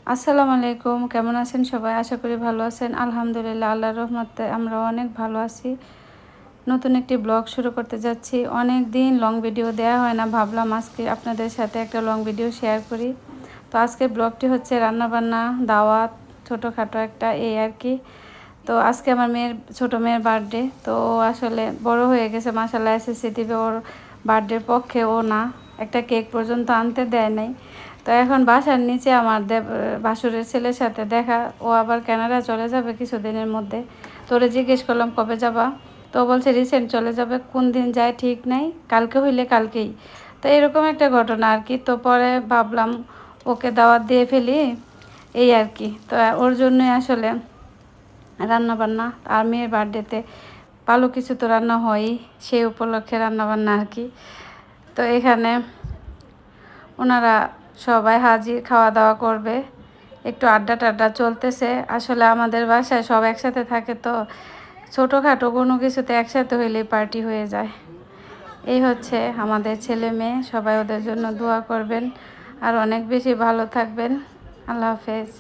আসসালামু আলাইকুম, কেমন আছেন সবাই? আশা করি ভালো আছেন। আলহামদুলিল্লাহ, আল্লাহর রহমতে আমরা অনেক ভালো আছি। নতুন একটি ব্লগ শুরু করতে যাচ্ছি। অনেক দিন লং ভিডিও দেওয়া হয় না, ভাবলাম আজকে আপনাদের সাথে একটা লং ভিডিও শেয়ার করি। তো আজকের ব্লগটি হচ্ছে রান্নাবান্না, দাওয়াত, ছোটোখাটো একটা এই আর কি। তো আজকে আমার ছোটো মেয়ের বার্থডে। তো আসলে বড় হয়ে গেছে, মাশাআল্লাহ এসএসসি দিবে। ওর বার্থডের পক্ষে ও না, একটা কেক পর্যন্ত আনতে দেয় নাই। তো এখন বাসার নিচে আমার ভাসুরের ছেলের সাথে দেখা, ও আবার কানাডা চলে যাবে কিছুদিনের মধ্যে। তোরে জিজ্ঞেস করলাম কবে যাবা, তো বলছে রিসেন্ট চলে যাবে, কোন দিন যায় ঠিক নাই, কালকে হইলে কালকেই। তো এরকম একটা ঘটনা আর কি। তো পরে ভাবলাম ওকে দাওয়াত দিয়ে ফেলি, এই আর কি। তো ওর জন্যই আসলে রান্না বান্না। আর মেয়ের বার্থডেতে ভালো কিছু তো রান্না হয়ই, সেই উপলক্ষে রান্না বান্না আর কি। তো এখানে ওনারা সবাই হাজির, খাওয়া দাওয়া করবে, একটু আড্ডা টাড্ডা চলতেছে। আসলে আমাদের বাসায় সব একসাথে থাকে, তো ছোটোখাটো কোনো কিছুতে একসাথে হইলেই পার্টি হয়ে যায়। এই হচ্ছে আমাদের ছেলে মেয়ে, সবাই ওদের জন্য দোয়া করবেন আর অনেক বেশি ভালো থাকবেন। আল্লাহ হাফেজ।